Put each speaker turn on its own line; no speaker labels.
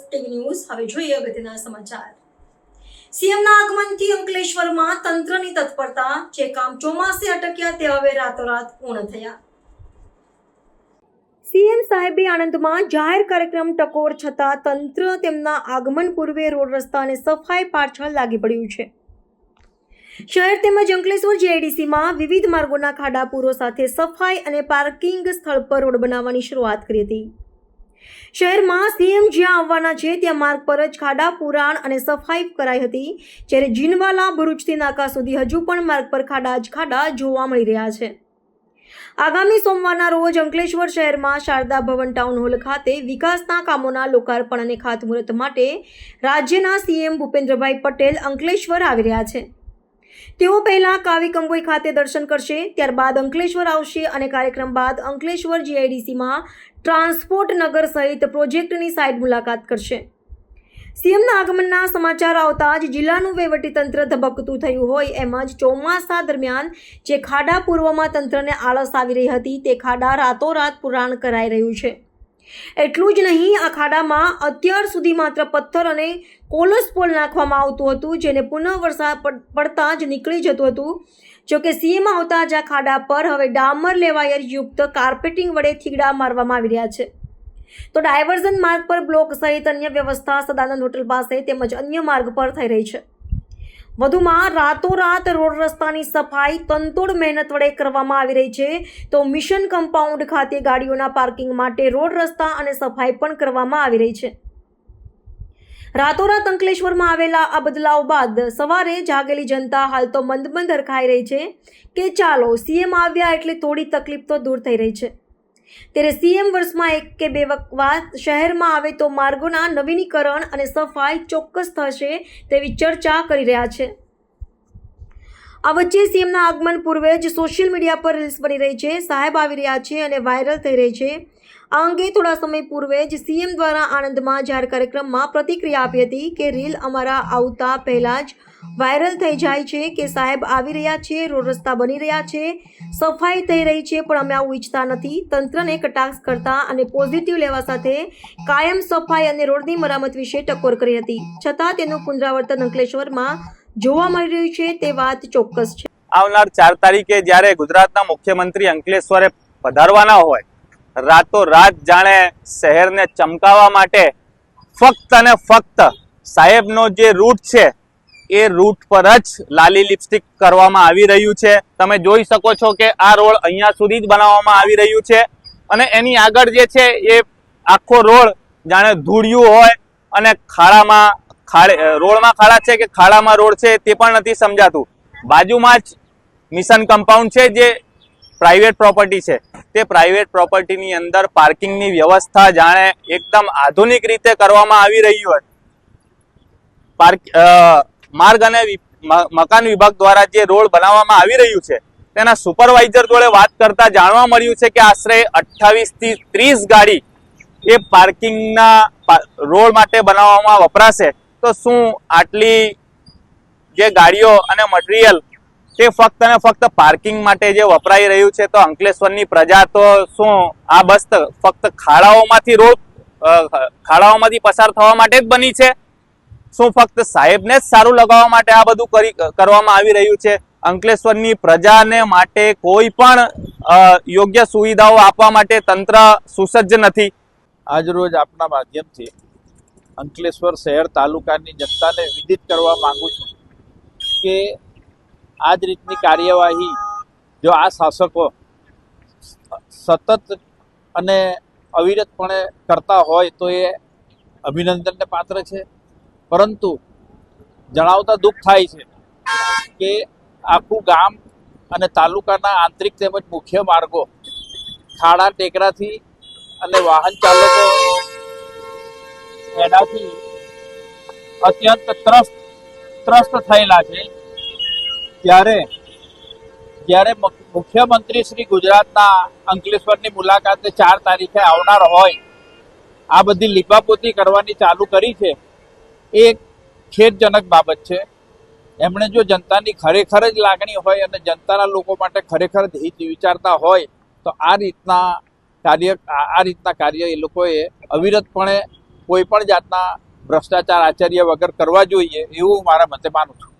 TV news હવે જોઈએ અગત્યના સમાચાર। સીએમના આગમનથી અંકલેશ્વરમાં તંત્રની તત્પરતા, જે કામ ચોમાસે અટક્યા તે હવે રાતોરાત પૂર્ણ થયા। સીએમ સાહેબે આણંદમાં જાહેર કાર્યક્રમ ટકોર છતાં તંત્ર તેમના આગમન પૂર્વે રોડ રસ્તા અને સફાઈ પાછળ લાગી પડ્યું છે। શહેર તેમજ અંકલેશ્વર જીઆઈડીસીમાં વિવિધ માર્ગોના ખાડાપૂરો સાથે સફાઈ અને પાર્કિંગ સ્થળ પર રોડ બનાવવાની શરૂઆત કરી હતી। શહેરમાં સીએમ જ્યાં આવવાના છે ત્યાં માર્ગ પર જ ખાડા પુરાણ અને સફાઈ કરાઈ હતી, જ્યારે જીનવાલા ભરૂચથી નાકા સુધી હજુ પણ માર્ગ પર ખાડા જ ખાડા જોવા મળી રહ્યા છે। આગામી સોમવારના રોજ અંકલેશ્વર શહેરમાં શારદા ભવન ટાઉન હોલ ખાતે વિકાસના કામોના લોકાર્પણ અને ખાતમુહૂર્ત માટે રાજ્યના સીએમ ભૂપેન્દ્રભાઈ પટેલ અંકલેશ્વર આવી રહ્યા છે। તેઓ પહેલા કાવી કંબોઈ ખાતે દર્શન કરશે, ત્યારબાદ અંકલેશ્વર આવશે અને કાર્યક્રમ બાદ અંકલેશ્વર જીઆઈડીસીમાં ટ્રાન્સપોર્ટ નગર સહિત પ્રોજેક્ટની સાઇટ મુલાકાત કરશે। સીએમના આગમનના સમાચાર આવતા જ જિલ્લાનું વહીવટીતંત્ર ધબકતું થયું હોય એમ જ ચોમાસા દરમિયાન જે ખાડા પૂર્વમાં તંત્રને આળસ આવી રહી હતી તે ખાડા રાતોરાત પુરાણ કરાઈ રહ્યું છે। એટલું જ નહીં, આ ખાડામાં અત્યાર સુધી માત્ર પથ્થર અને કોલસપોલ નાખવામાં આવતું હતું, જેને પુનઃ વરસાદ પડતા જ નીકળી જતું હતું। જોકે સીએમ આવતા જ આ ખાડા પર હવે ડામર લેવાયર યુક્ત કાર્પેટિંગ વડે થીગડા મારવામાં આવી રહ્યા છે। તો ડાયવર્ઝન માર્ગ પર બ્લોક સહિત અન્ય વ્યવસ્થા સદાનંદ હોટલ પાસે તેમજ અન્ય માર્ગ પર થઈ રહી છે। વધુમાં રાતોરાત રોડ રસ્તાની સફાઈ તનતોડ મહેનત વડે કરવામાં આવી રહી છે, તો મિશન કમ્પાઉન્ડ ખાતે ગાડીઓના પાર્કિંગ માટે રોડ રસ્તા અને સફાઈ પણ કરવામાં આવી રહી છે। રાતોરાત અંકલેશ્વરમાં આવેલા આ બદલાવ બાદ સવારે જાગેલી જનતા હાલ તો મંદ હરખાઈ રહી છે કે ચાલો સીએમ આવ્યા એટલે થોડી તકલીફ તો દૂર થઈ રહી છે। ત્યારે સીએમ વર્ષમાં 1 કે 2 વખત શહેરમાં આવે તો માર્ગોના નવીનીકરણ અને સફાઈ ચોક્કસ થશે તેવી ચર્ચા કરી રહ્યા છે। આ વચ્ચે સીએમના આગમન પૂર્વે જ સોશિયલ મીડિયા પર રીલ્સ બની રહી છે, સાહેબ આવી રહ્યા છે અને વાયરલ થઈ રહી છે। આ અંગે થોડા સમય પૂર્વે જ સીએમ દ્વારા આણંદમાં જાહેર કાર્યક્રમમાં પ્રતિક્રિયા આપી હતી કે રીલ અમારા આવતા પહેલા જ વાયરલ થઈ જાય છે કે સાહેબ આવી રહ્યા છે, રોડ રસ્તા બની રહ્યા છે, સફાઈ થઈ રહી છે, પણ અમે આવું ઈચ્છતા નથી। તંત્રને કટાક્ષ કરતા અને પોઝિટિવ લેવા સાથે કાયમ સફાઈ અને રોડની મરામત વિશે ટકોર કરી હતી, છતાં તેનું પુનરાવર્તન અંકલેશ્વરમાં જોવા મળી રહ્યું છે તે વાત ચોક્કસ છે।
આવનાર 4 તારીખે જ્યારે ગુજરાતના મુખ્યમંત્રી અંકલેશ્વરે પધારવાના હોય, રાતોરાત જાણે શહેરને ચમકાવવા માટે ફક્ત અને ફક્ત સાહેબનો જે રૂટ છે એ રૂટ પર જ લાલી લિપસ્ટિક કરવામાં આવી રહ્યું છે। તમે જોઈ શકો છો કે આ રોડ અહીંયા સુધી જ બનાવવામાં આવી રહ્યું છે અને એની આગળ જે છે એ આખો રોડ જાણે ધૂળિયું હોય અને રોડમાં ખાડા છે કે ખાડામાં રોડ છે તે પણ નથી સમજાતું। બાજુમાં જ મિશન કમ્પાઉન્ડ છે જે પ્રાઇવેટ પ્રોપર્ટી છે, તે પ્રાઇવેટ પ્રોપર્ટીની અંદર પાર્કિંગની વ્યવસ્થા જાણે એકદમ આધુનિક રીતે કરવામાં આવી રહી હોય। માર્ગ અને મકાન વિભાગ દ્વારા જે રોડ બનાવવામાં આવી રહ્યું છે તેના સુપરવાઇઝર જોડે વાત કરતા જાણવા મળ્યું છે કે આશરે 28 થી 30 ગાડી એ પાર્કિંગના રોડ માટે બનાવવામાં વપરાશે। તો શું આટલી જે ગાડીઓ અને મટીરિયલ તે ફક્ત અને ફક્ત પાર્કિંગ માટે જે વપરાઈ રહ્યું છે, તો અંકલેશ્વરની પ્રજા તો શું આ બસ ફક્ત ખાડાઓમાંથી પસાર થવા માટે જ બની છે? શું ફક્ત સાહેબને જ સારું લગાવવા માટે આ બધું કરવામાં આવી રહ્યું છે? અંકલેશ્વરની પ્રજાને માટે કોઈ પણ યોગ્ય સુવિધાઓ આપવા માટે તંત્ર સુસજ્જ નથી।
આજરોજ આપના માધ્યમથી અંકલેશ્વર શહેર તાલુકાની જનતાને વિદિત કરવા માંગુ છું કે આ જ રીતની કાર્યવાહી જો આ શાસકો સતત અને અવિરતપણે કરતા હોય તો એ અભિનંદનને પાત્ર છે। પરંતુ જણાવતા દુઃખ થાય છે કે આખું ગામ અને તાલુકાના આંતરિક તેમજ મુખ્ય માર્ગો ખાડા ટેકરાથી અને વાહન ચાલકો એનાથી અત્યંત ત્રસ્ત થયેલા છે। જ્યારે મુખ્યમંત્રી શ્રી ગુજરાતના અંકલેશ્વરની મુલાકાતે 4 તારીખે આવનાર હોય, આ બધી લીપાપોતી કરવાની ચાલુ કરી છે એ ખેદજનક બાબત છે। એમણે જો જનતાની ખરેખર જ લાગણી હોય અને જનતાના લોકો માટે ખરેખર હિત વિચારતા હોય તો આ રીતના કાર્ય એ લોકોએ અવિરતપણે કોઈ પણ જાતના ભ્રષ્ટાચાર આચાર્ય વગર કરવા જોઈએ એવું મારા મતે માનું છું.